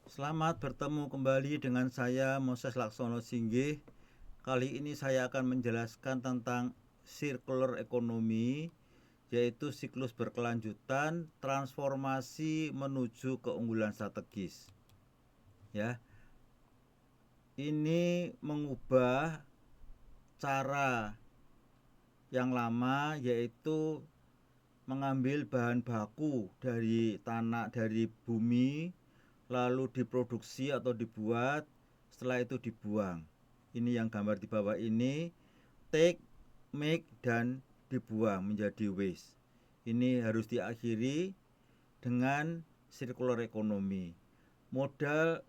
Selamat bertemu kembali dengan saya Moses Laksono Singgih. Kali ini saya akan menjelaskan tentang circular economy, yaitu siklus berkelanjutan transformasi menuju keunggulan strategis. Ya, ini mengubah cara yang lama, yaitu mengambil bahan baku dari tanah, dari bumi, lalu diproduksi atau dibuat, setelah itu dibuang. Ini yang gambar di bawah ini, take, make, dan dibuang menjadi waste. Ini harus diakhiri dengan circular economy. Model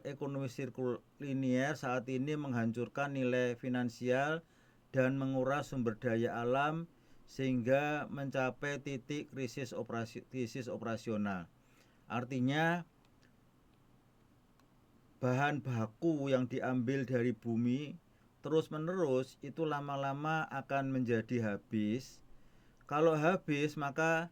ekonomi sirkul linier saat ini menghancurkan nilai finansial dan menguras sumber daya alam sehingga mencapai titik krisis operasional. Artinya bahan baku yang diambil dari bumi terus menerus itu lama-lama akan menjadi habis. Kalau habis maka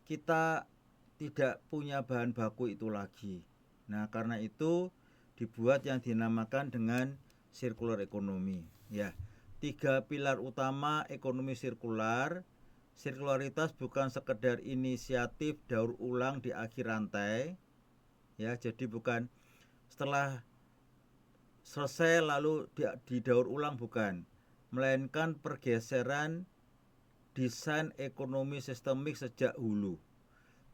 kita tidak punya bahan baku itu lagi. Nah, karena itu dibuat yang dinamakan dengan circular economy. Ya, tiga pilar utama ekonomi sirkular. Sirkularitas bukan sekedar inisiatif daur ulang di akhir rantai. Ya, jadi bukan setelah selesai lalu didaur ulang, bukan, melainkan pergeseran desain ekonomi sistemik sejak hulu.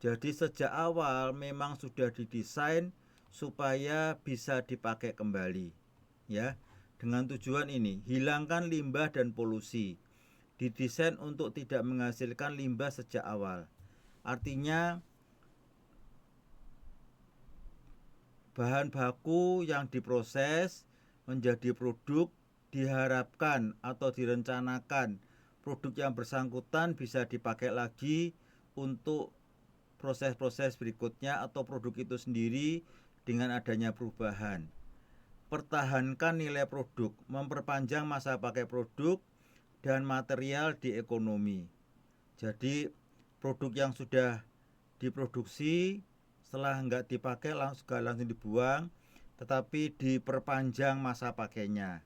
Jadi sejak awal memang sudah didesain supaya bisa dipakai kembali. Ya, dengan tujuan ini, hilangkan limbah dan polusi. Didesain untuk tidak menghasilkan limbah sejak awal. Artinya bahan baku yang diproses menjadi produk diharapkan atau direncanakan produk yang bersangkutan bisa dipakai lagi untuk proses-proses berikutnya atau produk itu sendiri dengan adanya perubahan. Pertahankan nilai produk, memperpanjang masa pakai produk dan material di ekonomi. Jadi produk yang sudah diproduksi setelah nggak dipakai langsung dibuang, tetapi diperpanjang masa pakainya.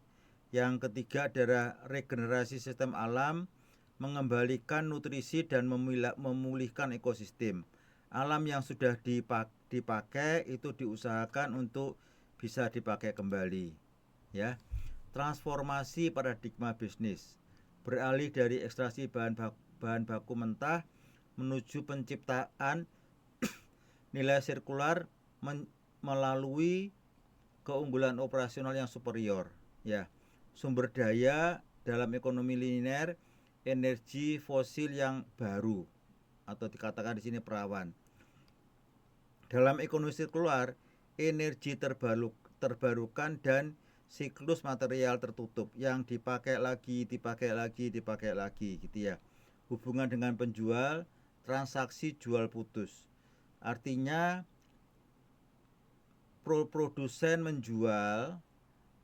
Yang ketiga adalah regenerasi sistem alam, mengembalikan nutrisi dan memulihkan ekosistem. Alam yang sudah dipakai itu diusahakan untuk bisa dipakai kembali. Ya, transformasi paradigma bisnis, beralih dari ekstraksi bahan baku mentah menuju penciptaan nilai sirkular melalui keunggulan operasional yang superior. Ya, sumber daya dalam ekonomi linear, energi fosil yang baru atau dikatakan di sini perawan. Dalam ekonomi sirkular, energi terbarukan dan siklus material tertutup yang dipakai lagi gitu ya. Hubungan dengan penjual, transaksi jual putus. Artinya produsen menjual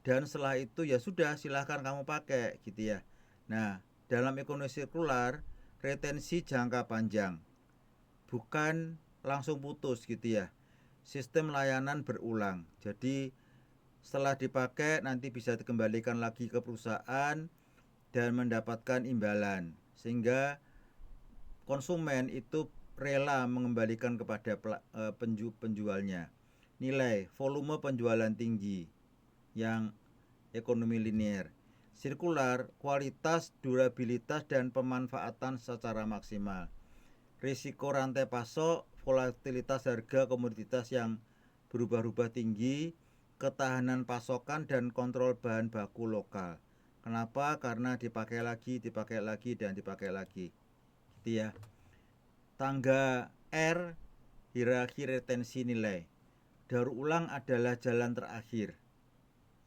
dan setelah itu ya sudah silahkan kamu pakai gitu ya. Nah, dalam ekonomi sirkular retensi jangka panjang, bukan langsung putus gitu ya. Sistem layanan berulang. Jadi setelah dipakai nanti bisa dikembalikan lagi ke perusahaan dan mendapatkan imbalan, sehingga konsumen itu rela mengembalikan kepada penjualnya. Nilai volume penjualan tinggi yang ekonomi linear. Sirkular, kualitas, durabilitas, dan pemanfaatan secara maksimal. Risiko rantai pasok, volatilitas harga komoditas yang berubah-ubah tinggi, ketahanan pasokan dan kontrol bahan baku lokal. Kenapa? Karena dipakai lagi, dan dipakai lagi. Gitu ya. Tangga R, hierarki retensi nilai. Daur ulang adalah jalan terakhir.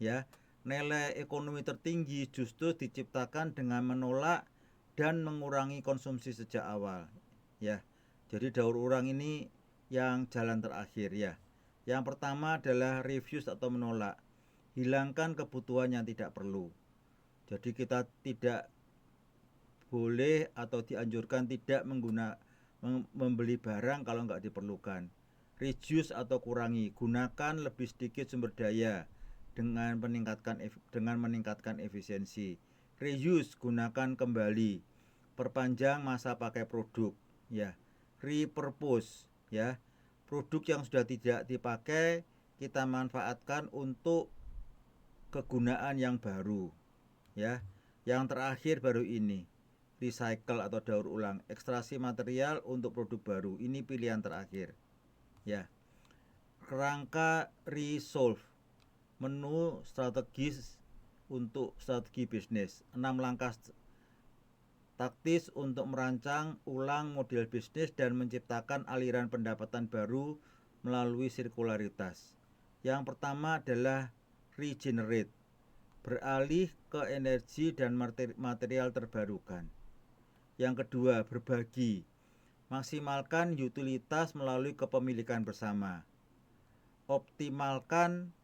Ya, nilai ekonomi tertinggi justru diciptakan dengan menolak dan mengurangi konsumsi sejak awal. Ya, jadi daur ulang ini yang jalan terakhir ya. Yang pertama adalah refuse atau menolak. Hilangkan kebutuhan yang tidak perlu. Jadi kita tidak boleh atau dianjurkan tidak membeli barang kalau nggak diperlukan. Reduce atau kurangi, gunakan lebih sedikit sumber daya dengan meningkatkan efisiensi. Reuse, gunakan kembali. Perpanjang masa pakai produk, ya. Repurpose, ya. Produk yang sudah tidak dipakai kita manfaatkan untuk kegunaan yang baru, ya. Yang terakhir baru ini, recycle atau daur ulang, ekstraksi material untuk produk baru. Ini pilihan terakhir, ya. Kerangka resolve, menu strategis untuk strategi bisnis, 6 langkah taktis untuk merancang ulang model bisnis dan menciptakan aliran pendapatan baru melalui sirkularitas. Yang pertama adalah regenerate, beralih ke energi dan material terbarukan. Yang kedua, berbagi, maksimalkan utilitas melalui kepemilikan bersama. Optimalkan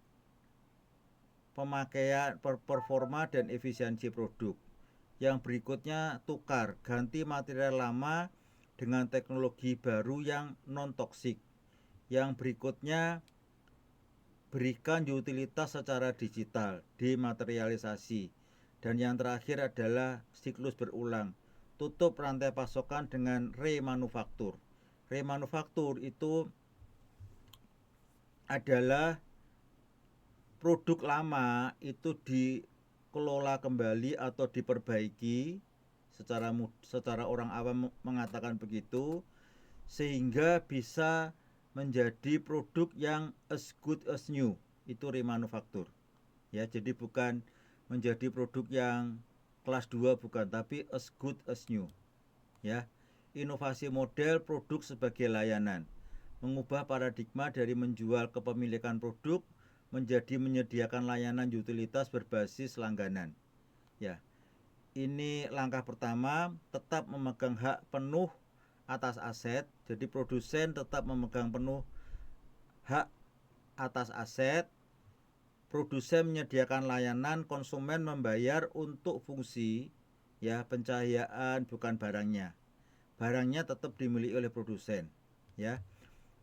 pemakaian, performa dan efisiensi produk. Yang berikutnya, tukar, ganti material lama dengan teknologi baru yang non-toksik. Yang berikutnya, berikan utilitas secara digital, dematerialisasi. Dan yang terakhir adalah siklus berulang, tutup rantai pasokan dengan remanufaktur. Remanufaktur itu adalah produk lama itu dikelola kembali atau diperbaiki, secara orang awam mengatakan begitu, sehingga bisa menjadi produk yang as good as new. Itu remanufaktur, ya. Jadi bukan menjadi produk yang kelas 2, bukan, tapi as good as new, ya. Inovasi model produk sebagai layanan, mengubah paradigma dari menjual kepemilikan produk menjadi menyediakan layanan utilitas berbasis langganan, ya. Ini langkah pertama, tetap memegang hak penuh atas aset. Jadi produsen tetap memegang penuh hak atas aset. Produsen menyediakan layanan, konsumen membayar untuk fungsi, ya, pencahayaan, bukan barangnya. Barangnya tetap dimiliki oleh produsen, ya.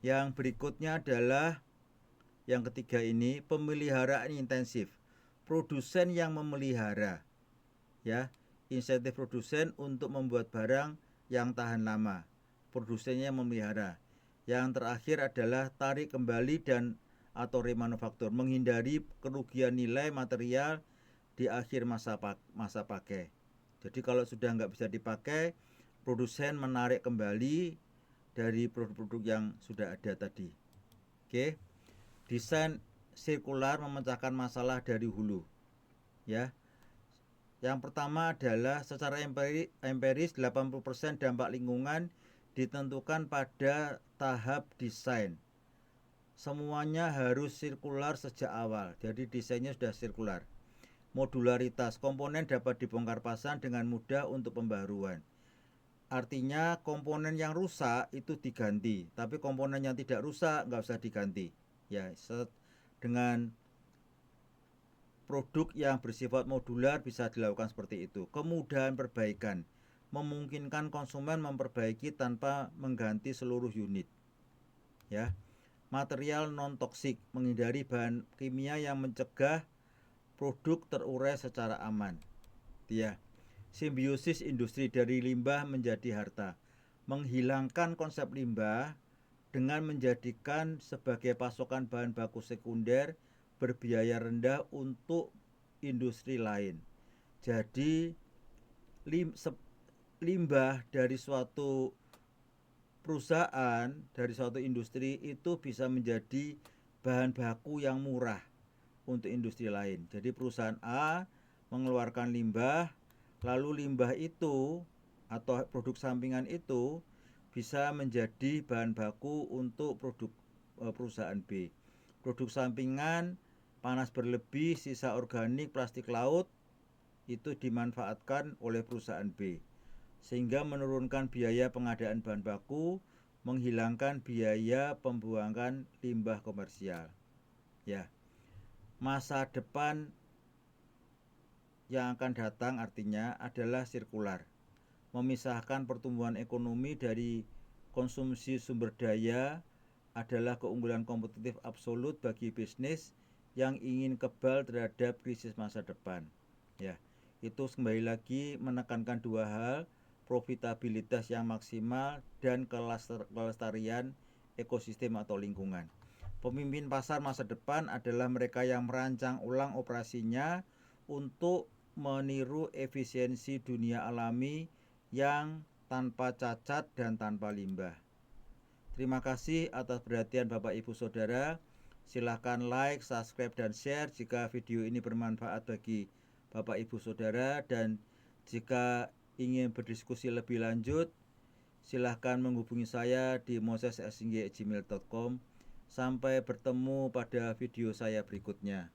Yang berikutnya adalah yang ketiga ini, pemeliharaan intensif. Produsen yang memelihara, ya. Insentif produsen untuk membuat barang yang tahan lama. Produsennya memelihara. Yang terakhir adalah tarik kembali dan atau remanufaktur, menghindari kerugian nilai material di akhir masa pakai. Jadi kalau sudah nggak bisa dipakai, produsen menarik kembali dari produk-produk yang sudah ada tadi. Oke. Desain sirkular memecahkan masalah dari hulu, ya. Yang pertama adalah secara empiris 80% dampak lingkungan ditentukan pada tahap desain. Semuanya harus sirkular sejak awal. Jadi desainnya sudah sirkular. Modularitas, komponen dapat dibongkar pasang dengan mudah untuk pembaruan. Artinya komponen yang rusak itu diganti, tapi komponen yang tidak rusak nggak usah diganti. Ya, dengan produk yang bersifat modular bisa dilakukan seperti itu. Kemudahan perbaikan, memungkinkan konsumen memperbaiki tanpa mengganti seluruh unit, ya. Material non toksik, menghindari bahan kimia yang mencegah produk terurai secara aman, ya. Simbiosis industri, dari limbah menjadi harta, menghilangkan konsep limbah dengan menjadikan sebagai pasokan bahan baku sekunder berbiaya rendah untuk industri lain. Jadi limbah dari suatu perusahaan, dari suatu industri itu bisa menjadi bahan baku yang murah untuk industri lain. Jadi perusahaan A mengeluarkan limbah, lalu limbah itu atau produk sampingan itu bisa menjadi bahan baku untuk produk perusahaan B. Produk sampingan, panas berlebih, sisa organik, plastik laut itu dimanfaatkan oleh perusahaan B, sehingga menurunkan biaya pengadaan bahan baku, menghilangkan biaya pembuangan limbah komersial, ya. Masa depan yang akan datang artinya adalah sirkular, memisahkan pertumbuhan ekonomi dari konsumsi sumber daya adalah keunggulan kompetitif absolut bagi bisnis yang ingin kebal terhadap krisis masa depan. Ya, itu kembali lagi menekankan dua hal, profitabilitas yang maksimal dan kelestarian ekosistem atau lingkungan. Pemimpin pasar masa depan adalah mereka yang merancang ulang operasinya untuk meniru efisiensi dunia alami yang tanpa cacat dan tanpa limbah. Terima kasih atas perhatian Bapak Ibu Saudara. Silahkan like, subscribe, dan share jika video ini bermanfaat bagi Bapak Ibu Saudara. Dan jika ingin berdiskusi lebih lanjut, silahkan menghubungi saya di moses@gmail.com. Sampai bertemu pada video saya berikutnya.